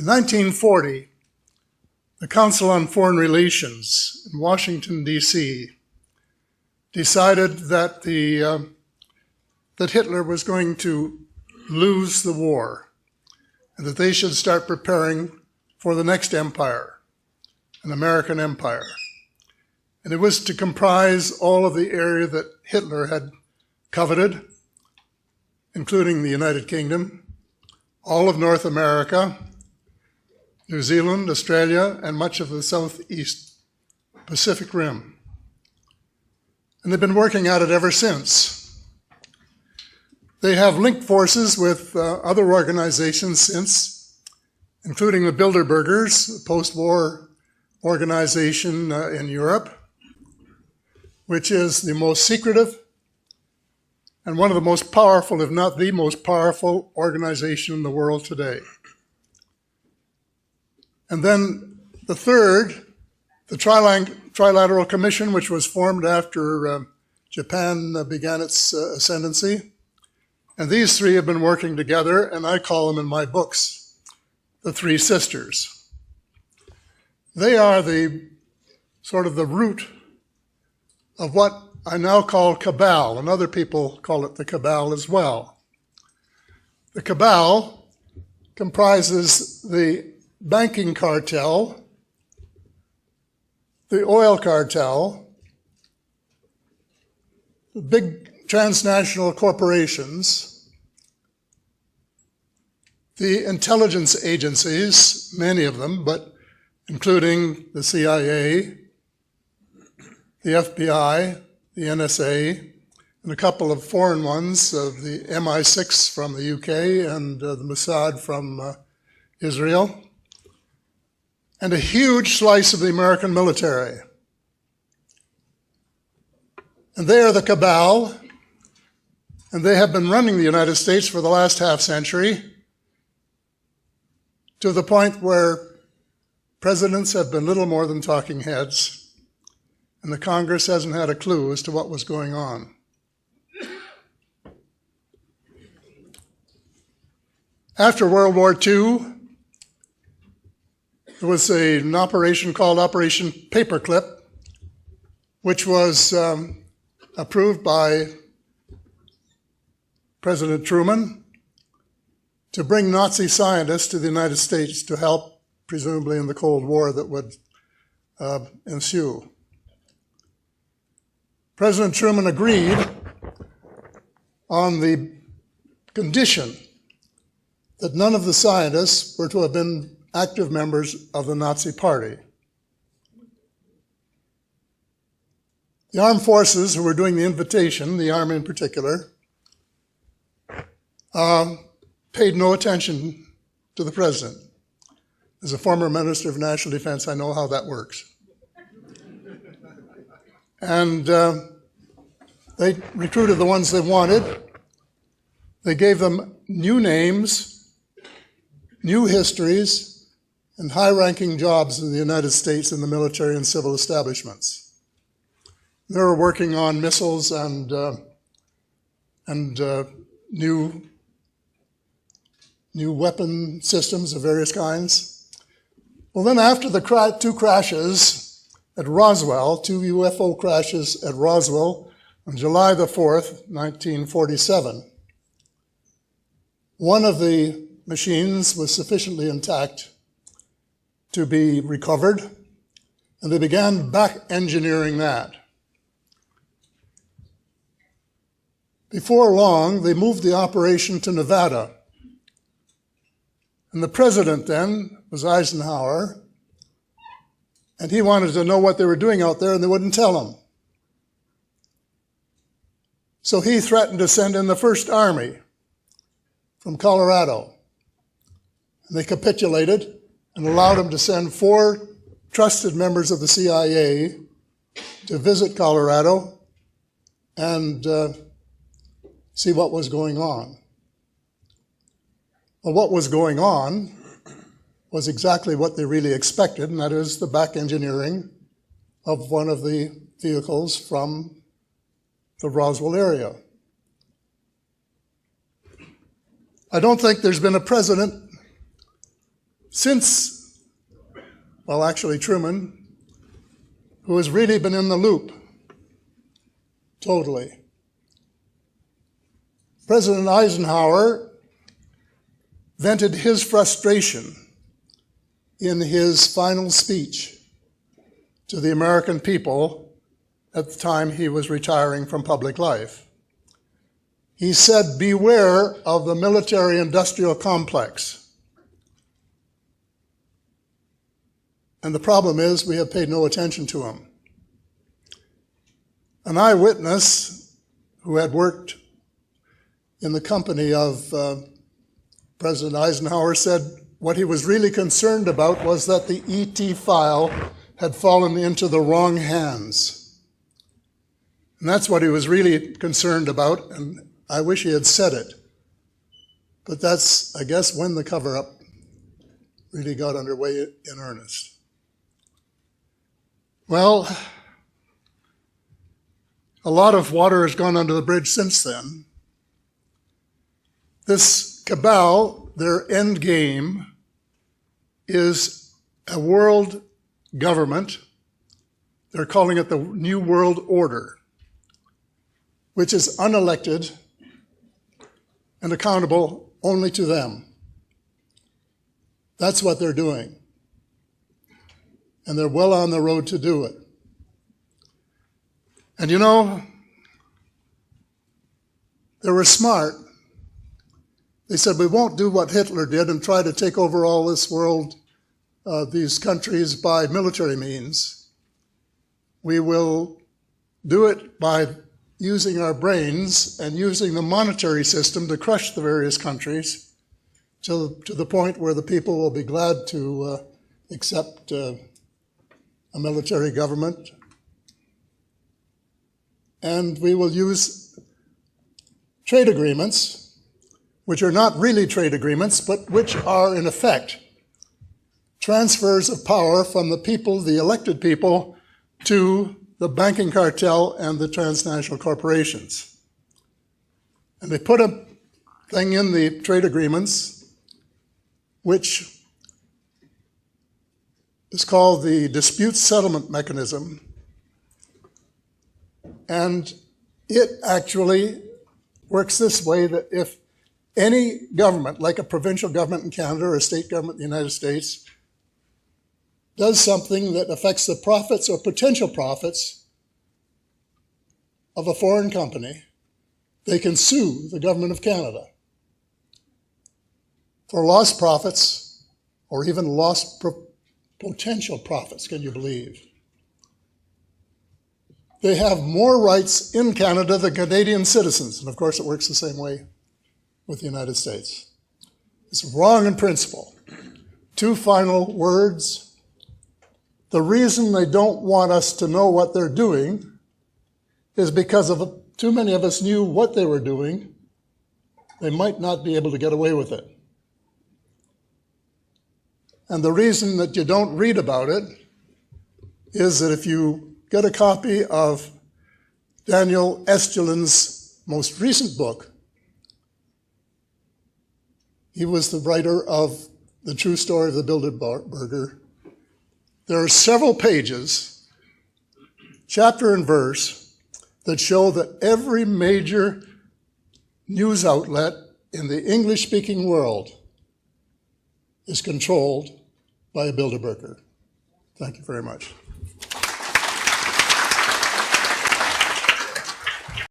In 1940, the Council on Foreign Relations in Washington, D.C. decided that Hitler was going to lose the war and that they should start preparing for the next empire, an American empire. And it was to comprise all of the area that Hitler had coveted, including the United Kingdom, all of North America, New Zealand, Australia, and much of the Southeast Pacific Rim. And they've been working at it ever since. They have linked forces with other organizations since, including the Bilderbergers, a post-war organization in Europe, which is the most secretive and one of the most powerful, if not the most powerful organization in the world today. And then the third, the Trilateral Commission, which was formed after Japan began its ascendancy. And these three have been working together, and I call them in my books the Three Sisters. They are the sort of the root of what I now call cabal, and other people call it the cabal as well. The cabal comprises the banking cartel, the oil cartel, the big transnational corporations, the intelligence agencies, many of them, but including the CIA, the FBI, the NSA, and a couple of foreign ones, the MI6 from the UK and the Mossad from Israel, and a huge slice of the American military. And they are the cabal, and they have been running the United States for the last half century to the point where presidents have been little more than talking heads, and the Congress hasn't had a clue as to what was going on. After World War II, there was an operation called Operation Paperclip, which was approved by President Truman to bring Nazi scientists to the United States to help, presumably, in the Cold War that would ensue. President Truman agreed on the condition that none of the scientists were to have been active members of the Nazi Party. The armed forces who were doing the invitation, the Army in particular, paid no attention to the president. As a former Minister of National Defense, I know how that works. And they recruited the ones they wanted. They gave them new names, new histories, and high-ranking jobs in the United States in the military and civil establishments. They were working on missiles and new weapon systems of various kinds. Well, then after the two crashes at Roswell, two UFO crashes at Roswell on July the 4th, 1947, one of the machines was sufficiently intact to be recovered, and they began back engineering that. Before long, they moved the operation to Nevada. And the president then was Eisenhower, and he wanted to know what they were doing out there, and they wouldn't tell him. So he threatened to send in the First Army from Colorado. And they capitulated and allowed him to send 4 trusted members of the CIA to visit Colorado and see what was going on. Well, what was going on was exactly what they really expected, and that is the back engineering of one of the vehicles from the Roswell area. I don't think there's been a president since, well, actually Truman, who has really been in the loop, totally. President Eisenhower vented his frustration in his final speech to the American people at the time he was retiring from public life. He said, "Beware of the military-industrial complex." And the problem is we have paid no attention to him. An eyewitness who had worked in the company of President Eisenhower said what he was really concerned about was that the ET file had fallen into the wrong hands. And that's what he was really concerned about, and I wish he had said it. But that's, I guess, when the cover-up really got underway in earnest. Well, a lot of water has gone under the bridge since then. This cabal, their end game, is a world government. They're calling it the New World Order, which is unelected and accountable only to them. That's what they're doing. And they're well on the road to do it. And you know, they were smart. They said, we won't do what Hitler did and try to take over all this world, these countries, by military means. We will do it by using our brains and using the monetary system to crush the various countries to the point where the people will be glad to accept a military government. And we will use trade agreements, which are not really trade agreements, but which are, in effect, transfers of power from the people, the elected people, to the banking cartel and the transnational corporations. And they put a thing in the trade agreements, which is called the dispute settlement mechanism. And it actually works this way, that if any government, like a provincial government in Canada or a state government in the United States, does something that affects the profits or potential profits of a foreign company, they can sue the government of Canada for lost profits or even lost potential profits, can you believe? They have more rights in Canada than Canadian citizens, and of course it works the same way with the United States. It's wrong in principle. Two final words. The reason they don't want us to know what they're doing is because of too many of us knew what they were doing. They might not be able to get away with it. And the reason that you don't read about it is that if you get a copy of Daniel Estulin's most recent book, he was the writer of The True Story of the Bilderberger. There are several pages, chapter and verse, that show that every major news outlet in the English-speaking world is controlled by a Bilderberger. Thank you very much.